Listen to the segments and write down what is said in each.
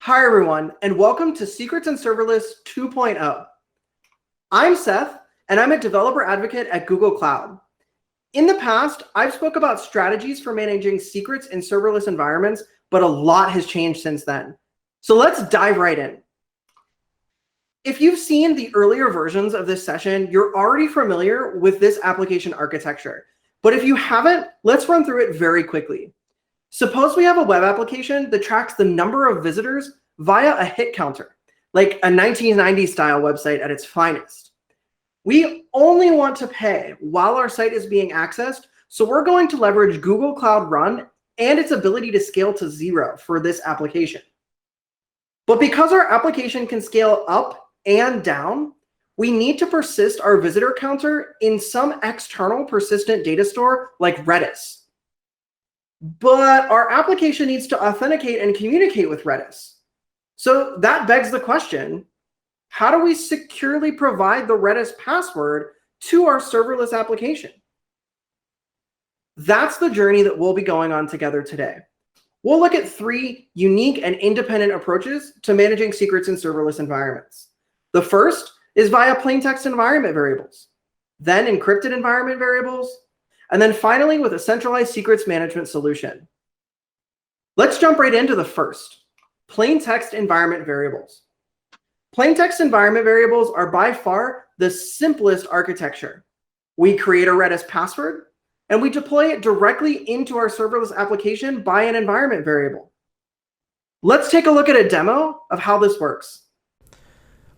Hi, everyone, and welcome to Secrets and Serverless 2.0. I'm Seth, and I'm a developer advocate at Google Cloud. In the past, I've spoke about strategies for managing secrets in serverless environments, but a lot has changed since then. So let's dive right in. If you've seen the earlier versions of this session, you're already familiar with this application architecture. But if you haven't, let's run through it very quickly. Suppose we have a web application that tracks the number of visitors via a hit counter, like a 1990s style website at its finest. We only want to pay while our site is being accessed, so we're going to leverage Google Cloud Run and its ability to scale to 0 for this application. But because our application can scale up and down, we need to persist our visitor counter in some external persistent data store like Redis. But our application needs to authenticate and communicate with Redis. So that begs the question, how do we securely provide the Redis password to our serverless application? That's the journey that we'll be going on together today. We'll look at 3 unique and independent approaches to managing secrets in serverless environments. The first is via plaintext environment variables, then encrypted environment variables, and then finally with a centralized secrets management solution. Let's jump right into the first, plaintext environment variables. Plaintext environment variables are by far the simplest architecture. We create a Redis password, and we deploy it directly into our serverless application by an environment variable. Let's take a look at a demo of how this works.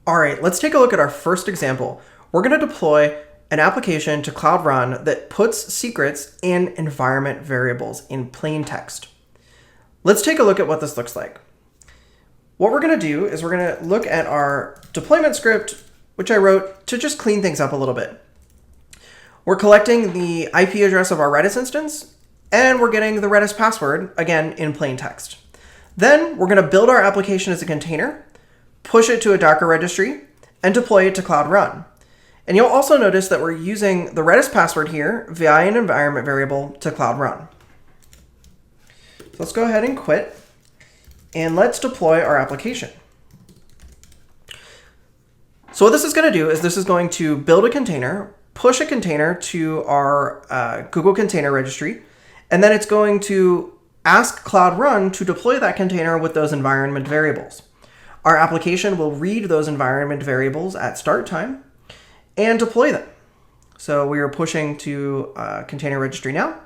All right, let's take a look at our first example. We're going to deploy an application to Cloud Run that puts secrets in environment variables in plain text. Let's take a look at what this looks like. What we're going to do is we're going to look at our deployment script, which I wrote to just clean things up a little bit. We're collecting the IP address of our Redis instance, and we're getting the Redis password, again, in plain text. Then we're going to build our application as a container, push it to a Docker registry, and deploy it to Cloud Run. And you'll also notice that we're using the Redis password here via an environment variable to Cloud Run. So let's go ahead and quit, and let's deploy our application. So what this is going to do is this is going to build a container, push a container to our Google Container Registry, and then it's going to ask Cloud Run to deploy that container with those environment variables. Our application will read those environment variables at start time and deploy them. So we are pushing to Container Registry now,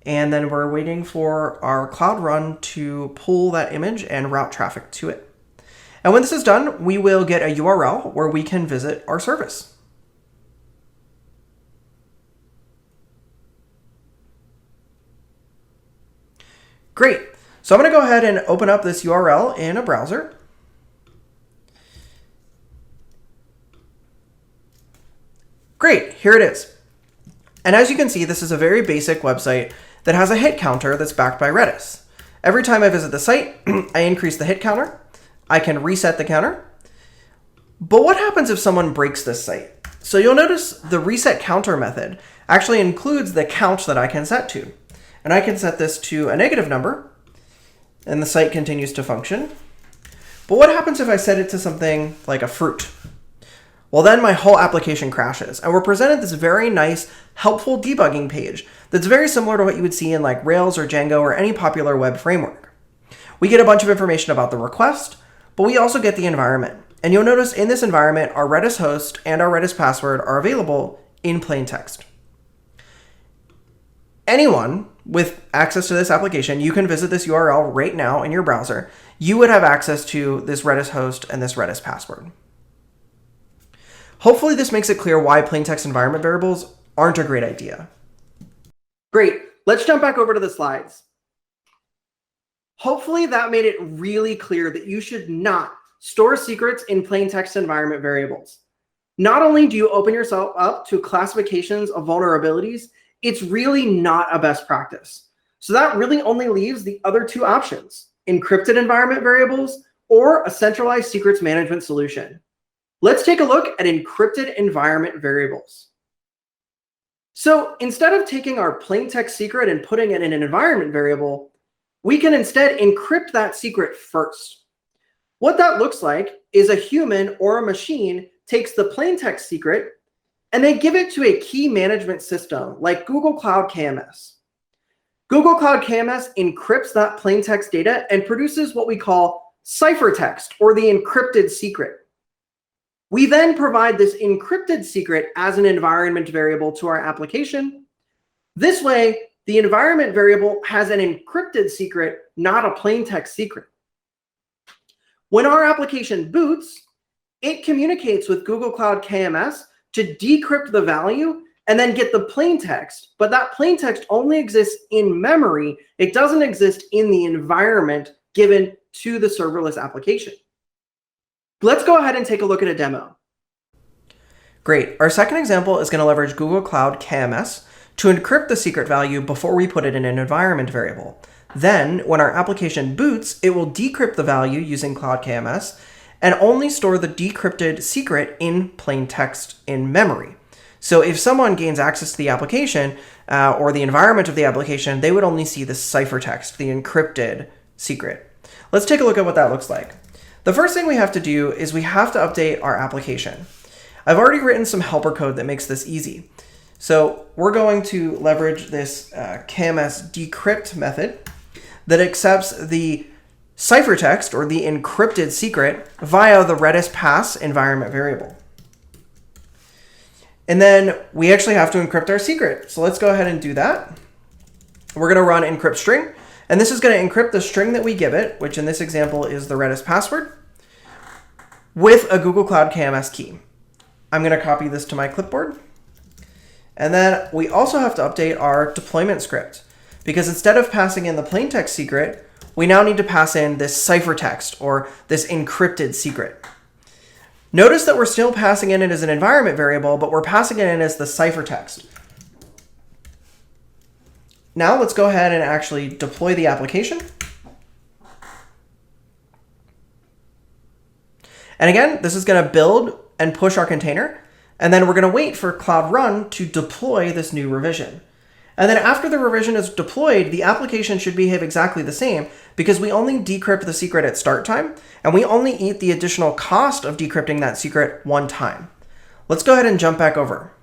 and then we're waiting for our Cloud Run to pull that image and route traffic to it. And when this is done, we will get a URL where we can visit our service. Great. So I'm going to go ahead and open up this URL in a browser. Great, here it is. And as you can see, this is a very basic website that has a hit counter that's backed by Redis. Every time I visit the site, I increase the hit counter. I can reset the counter. But what happens if someone breaks this site? So you'll notice the reset counter method actually includes the count that I can set to. And I can set this to a negative number, and the site continues to function. But what happens if I set it to something like a fruit? Well, then my whole application crashes, and we're presented this very nice, helpful debugging page that's very similar to what you would see in like Rails or Django or any popular web framework. We get a bunch of information about the request, but we also get the environment. And you'll notice in this environment, our Redis host and our Redis password are available in plain text. Anyone with access to this application, you can visit this URL right now in your browser. You would have access to this Redis host and this Redis password. Hopefully this makes it clear why plaintext environment variables aren't a great idea. Great, let's jump back over to the slides. Hopefully that made it really clear that you should not store secrets in plaintext environment variables. Not only do you open yourself up to classifications of vulnerabilities, it's really not a best practice. So that really only leaves the other 2 options, encrypted environment variables or a centralized secrets management solution. Let's take a look at encrypted environment variables. So instead of taking our plaintext secret and putting it in an environment variable, we can instead encrypt that secret first. What that looks like is a human or a machine takes the plaintext secret and they give it to a key management system like Google Cloud KMS. Google Cloud KMS encrypts that plaintext data and produces what we call ciphertext, or the encrypted secret. We then provide this encrypted secret as an environment variable to our application. This way, the environment variable has an encrypted secret, not a plaintext secret. When our application boots, it communicates with Google Cloud KMS to decrypt the value and then get the plaintext. But that plaintext only exists in memory. It doesn't exist in the environment given to the serverless application. Let's go ahead and take a look at a demo. Great. Our second example is going to leverage Google Cloud KMS to encrypt the secret value before we put it in an environment variable. Then, when our application boots, it will decrypt the value using Cloud KMS and only store the decrypted secret in plain text in memory. So if someone gains access to the application or the environment of the application, they would only see the ciphertext, the encrypted secret. Let's take a look at what that looks like. The first thing we have to do is we have to update our application. I've already written some helper code that makes this easy. So we're going to leverage this KMS decrypt method that accepts the ciphertext, or the encrypted secret, via the Redis pass environment variable. And then we actually have to encrypt our secret. So let's go ahead and do that. We're going to run encrypt string, and this is going to encrypt the string that we give it, which in this example is the Redis password, with a Google Cloud KMS key. I'm going to copy this to my clipboard. And then we also have to update our deployment script, because instead of passing in the plaintext secret, we now need to pass in this ciphertext, or this encrypted secret. Notice that we're still passing in it as an environment variable, but we're passing it in as the ciphertext. Now let's go ahead and actually deploy the application. And again, this is going to build and push our container. And then we're going to wait for Cloud Run to deploy this new revision. And then after the revision is deployed, the application should behave exactly the same, because we only decrypt the secret at start time, and we only eat the additional cost of decrypting that secret one time. Let's go ahead and jump back over.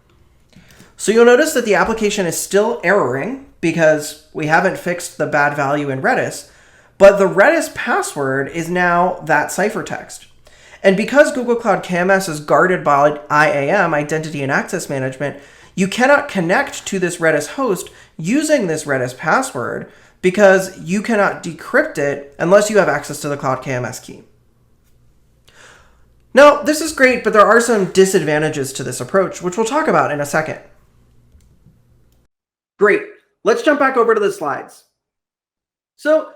So you'll notice that the application is still erroring because we haven't fixed the bad value in Redis, but the Redis password is now that ciphertext. And because Google Cloud KMS is guarded by IAM, Identity and Access Management, you cannot connect to this Redis host using this Redis password, because you cannot decrypt it unless you have access to the Cloud KMS key. Now, this is great, but there are some disadvantages to this approach, which we'll talk about in a second. Great. Let's jump back over to the slides. So,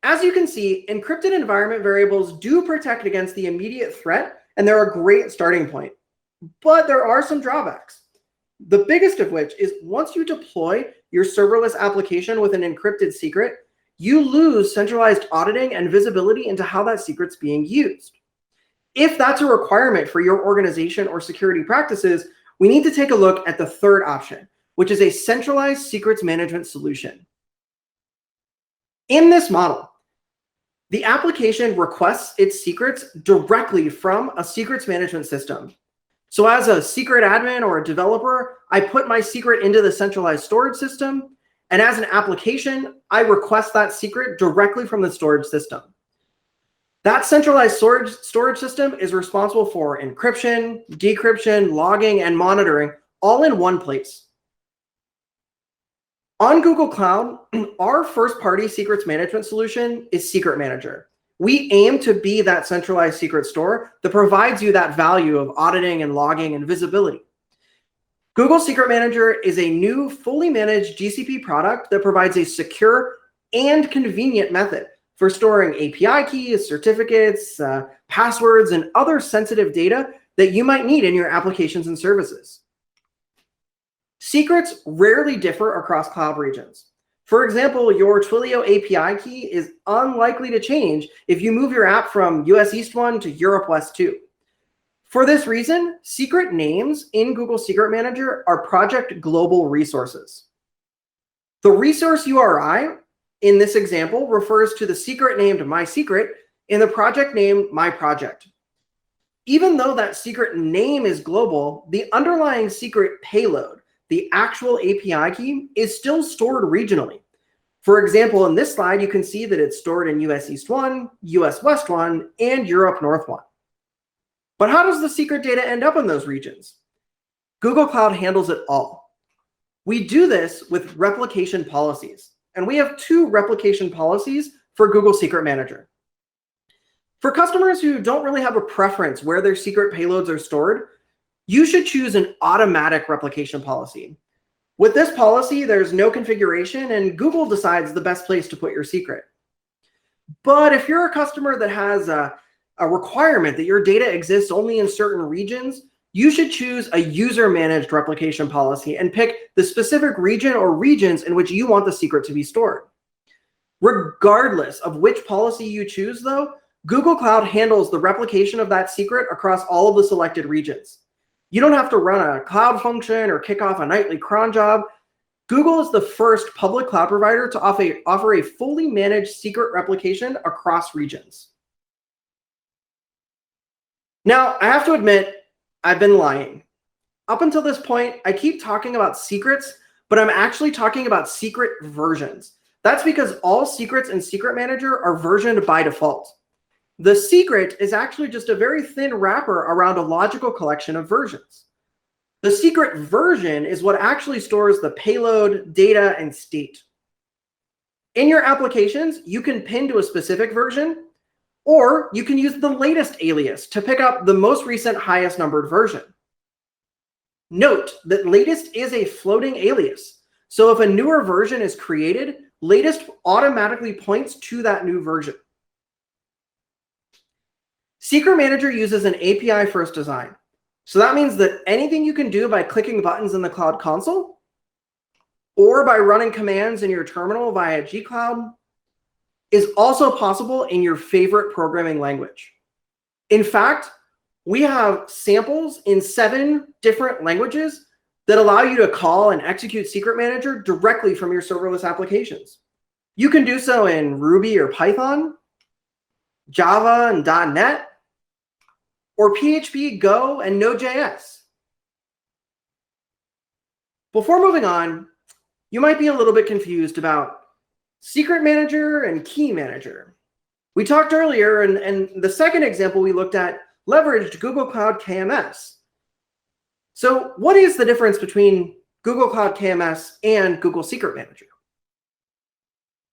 as you can see, encrypted environment variables do protect against the immediate threat, and they're a great starting point. But there are some drawbacks. The biggest of which is once you deploy your serverless application with an encrypted secret, you lose centralized auditing and visibility into how that secret's being used. If that's a requirement for your organization or security practices, we need to take a look at the third option, which is a centralized secrets management solution. In this model, the application requests its secrets directly from a secrets management system. So as a secret admin or a developer, I put my secret into the centralized storage system. And as an application, I request that secret directly from the storage system. That centralized storage system is responsible for encryption, decryption, logging, and monitoring, all in one place. On Google Cloud, our first-party secrets management solution is Secret Manager. We aim to be that centralized secret store that provides you that value of auditing and logging and visibility. Google Secret Manager is a new, fully managed GCP product that provides a secure and convenient method for storing API keys, certificates, passwords, and other sensitive data that you might need in your applications and services. Secrets rarely differ across cloud regions. For example, your Twilio API key is unlikely to change if you move your app from US East 1 to Europe West 2. For this reason, secret names in Google Secret Manager are project global resources. The resource URI in this example refers to the secret named My Secret in the project name my project. Even though that secret name is global, the underlying secret payload, the actual API key, is still stored regionally. For example, in this slide, you can see that it's stored in US East 1, US West 1, and Europe North 1. But how does the secret data end up in those regions? Google Cloud handles it all. We do this with replication policies, and we have 2 replication policies for Google Secret Manager. For customers who don't really have a preference where their secret payloads are stored, you should choose an automatic replication policy. With this policy, there's no configuration, and Google decides the best place to put your secret. But if you're a customer that has a requirement that your data exists only in certain regions, you should choose a user-managed replication policy and pick the specific region or regions in which you want the secret to be stored. Regardless of which policy you choose, though, Google Cloud handles the replication of that secret across all of the selected regions. You don't have to run a cloud function or kick off a nightly cron job. Google is the first public cloud provider to offer a fully managed secret replication across regions. Now, I have to admit, I've been lying. Up until this point, I keep talking about secrets, but I'm actually talking about secret versions. That's because all secrets in Secret Manager are versioned by default. The secret is actually just a very thin wrapper around a logical collection of versions. The secret version is what actually stores the payload, data, and state. In your applications, you can pin to a specific version, or you can use the latest alias to pick up the most recent highest numbered version. Note that latest is a floating alias. So if a newer version is created, latest automatically points to that new version. Secret Manager uses an API-first design. So that means that anything you can do by clicking buttons in the Cloud Console or by running commands in your terminal via gcloud is also possible in your favorite programming language. In fact, we have samples in 7 different languages that allow you to call and execute Secret Manager directly from your serverless applications. You can do so in Ruby or Python, Java and .NET, or PHP, Go, and Node.js. Before moving on, you might be a little bit confused about Secret Manager and Key Manager. We talked earlier, and the second example we looked at leveraged Google Cloud KMS. So what is the difference between Google Cloud KMS and Google Secret Manager?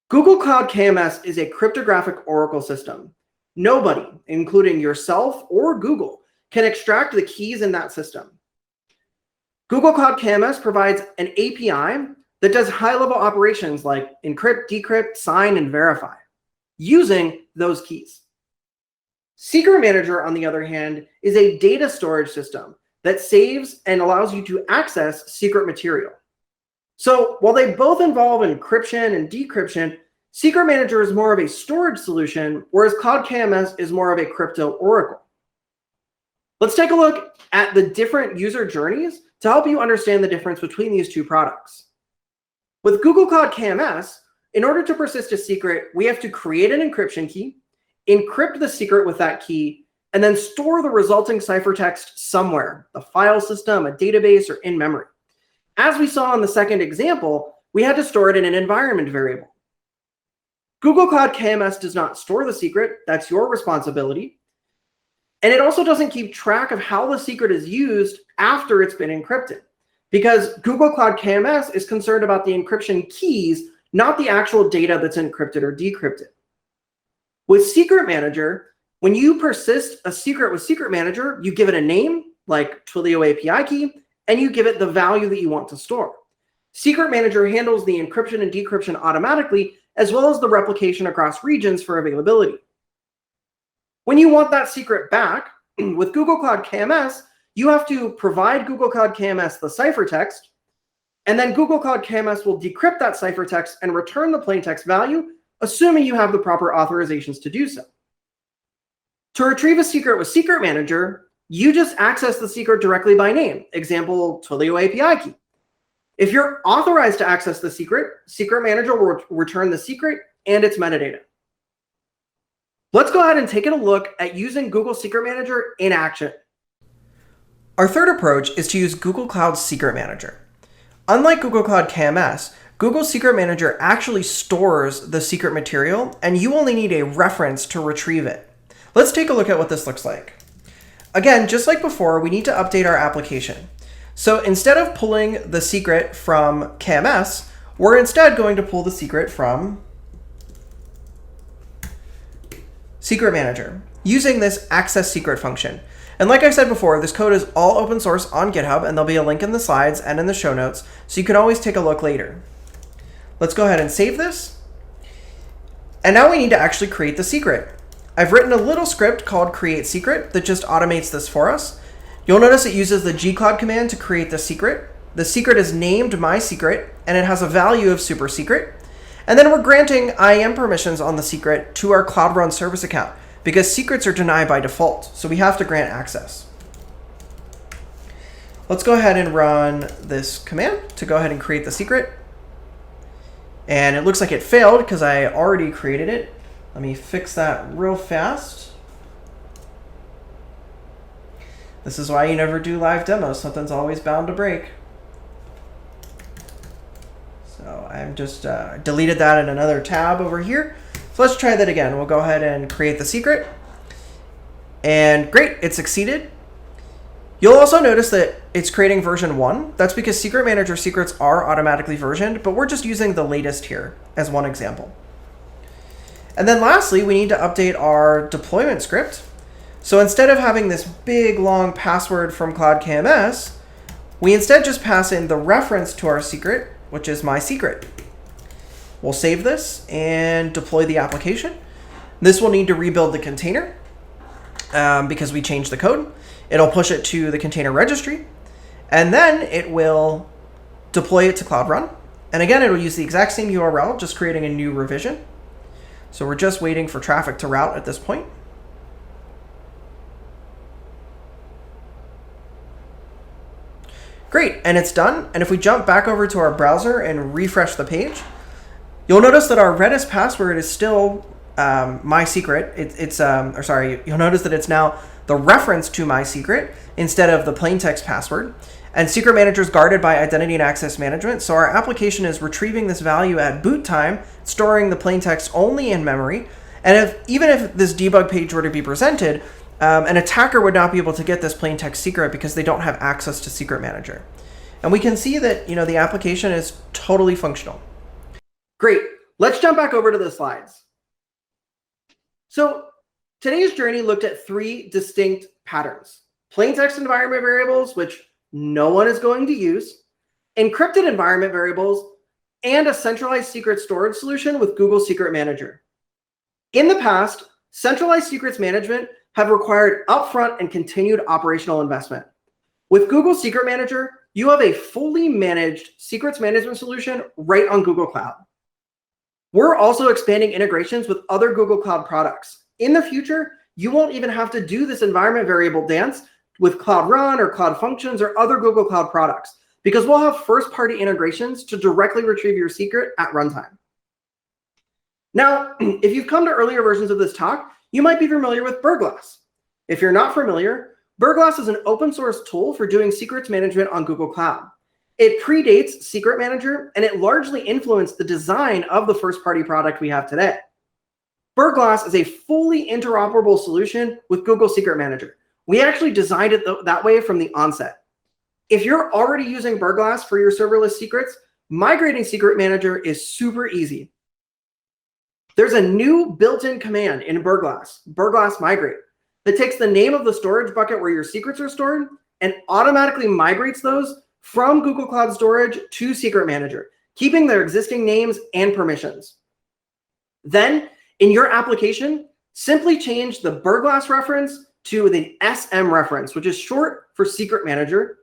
Google Cloud KMS is a cryptographic oracle system. Nobody, including yourself or Google, can extract the keys in that system. Google Cloud KMS provides an API that does high-level operations like encrypt, decrypt, sign, and verify using those keys. Secret Manager, on the other hand, is a data storage system that saves and allows you to access secret material. So while they both involve encryption and decryption, Secret Manager is more of a storage solution, whereas Cloud KMS is more of a crypto oracle. Let's take a look at the different user journeys to help you understand the difference between these 2 products. With Google Cloud KMS, in order to persist a secret, we have to create an encryption key, encrypt the secret with that key, and then store the resulting ciphertext somewhere, the file system, a database, or in memory. As we saw in the second example, we had to store it in an environment variable. Google Cloud KMS does not store the secret. That's your responsibility. And it also doesn't keep track of how the secret is used after it's been encrypted, because Google Cloud KMS is concerned about the encryption keys, not the actual data that's encrypted or decrypted. With Secret Manager, when you persist a secret with Secret Manager, you give it a name, like Twilio API key, and you give it the value that you want to store. Secret Manager handles the encryption and decryption automatically, as well as the replication across regions for availability. When you want that secret back, with Google Cloud KMS, you have to provide Google Cloud KMS the ciphertext, and then Google Cloud KMS will decrypt that ciphertext and return the plaintext value, assuming you have the proper authorizations to do so. To retrieve a secret with Secret Manager, you just access the secret directly by name, example, Twilio API key. If you're authorized to access the secret, Secret Manager will return the secret and its metadata. Let's go ahead and take a look at using Google Secret Manager in action. Our third approach is to use Google Cloud Secret Manager. Unlike Google Cloud KMS, Google Secret Manager actually stores the secret material, and you only need a reference to retrieve it. Let's take a look at what this looks like. Again, just like before, we need to update our application. So instead of pulling the secret from KMS, we're instead going to pull the secret from Secret Manager using this access secret function. And like I said before, this code is all open source on GitHub, and there'll be a link in the slides and in the show notes, so you can always take a look later. Let's go ahead and save this. And now we need to actually create the secret. I've written a little script called create secret that just automates this for us. You'll notice it uses the gcloud command to create the secret. The secret is named my secret, and it has a value of super secret. And then we're granting IAM permissions on the secret to our Cloud Run service account, because secrets are denied by default, so we have to grant access. Let's go ahead and run this command to go ahead and create the secret. And it looks like it failed because I already created it. Let me fix that real fast. This is why you never do live demos. Something's always bound to break. So I've just deleted that in another tab over here. So let's try that again. We'll go ahead and create the secret. And great, it succeeded. You'll also notice that it's creating version 1. That's because Secret Manager secrets are automatically versioned, but we're just using the latest here as one example. And then lastly, we need to update our deployment script. So instead of having this big long password from Cloud KMS, we instead just pass in the reference to our secret, which is my secret. We'll save this and deploy the application. This will need to rebuild the container because we changed the code. It'll push it to the container registry, and then it will deploy it to Cloud Run. And again, it'll use the exact same URL, just creating a new revision. So we're just waiting for traffic to route at this point. Great, and it's done. And if we jump back over to our browser and refresh the page, you'll notice that our Redis password is still my secret. You'll notice that it's now the reference to my secret instead of the plaintext password. And Secret Manager is guarded by identity and access management. So our application is retrieving this value at boot time, storing the plaintext only in memory. And even if this debug page were to be presented, an attacker would not be able to get this plaintext secret because they don't have access to Secret Manager. And we can see that the application is totally functional. Great. Let's jump back over to the slides. So today's journey looked at 3 distinct patterns: plaintext environment variables, which no one is going to use, encrypted environment variables, and a centralized secret storage solution with Google Secret Manager. In the past, centralized secrets management have required upfront and continued operational investment. With Google Secret Manager, you have a fully managed secrets management solution right on Google Cloud. We're also expanding integrations with other Google Cloud products. In the future, you won't even have to do this environment variable dance with Cloud Run or Cloud Functions or other Google Cloud products, because we'll have first-party integrations to directly retrieve your secret at runtime. Now, if you've come to earlier versions of this talk, you might be familiar with Burglass. If you're not familiar, Burglass is an open source tool for doing secrets management on Google Cloud. It predates Secret Manager, and it largely influenced the design of the first-party product we have today. Burglass is a fully interoperable solution with Google Secret Manager. We actually designed it that way from the onset. If you're already using Burglass for your serverless secrets, migrating Secret Manager is super easy. There's a new built-in command in Burglass migrate, that takes the name of the storage bucket where your secrets are stored and automatically migrates those from Google Cloud Storage to Secret Manager, keeping their existing names and permissions. Then, in your application, simply change the Burglass reference to the SM reference, which is short for Secret Manager,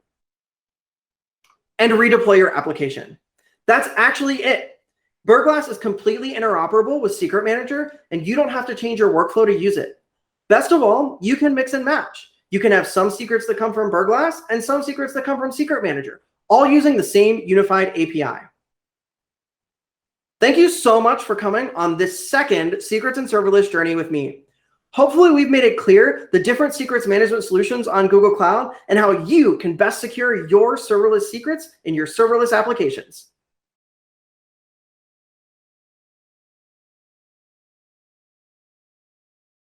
and redeploy your application. That's actually it. Burglass is completely interoperable with Secret Manager, and you don't have to change your workflow to use it. Best of all, you can mix and match. You can have some secrets that come from Burglass and some secrets that come from Secret Manager, all using the same unified API. Thank you so much for coming on this second Secrets and Serverless journey with me. Hopefully we've made it clear the different secrets management solutions on Google Cloud and how you can best secure your serverless secrets in your serverless applications.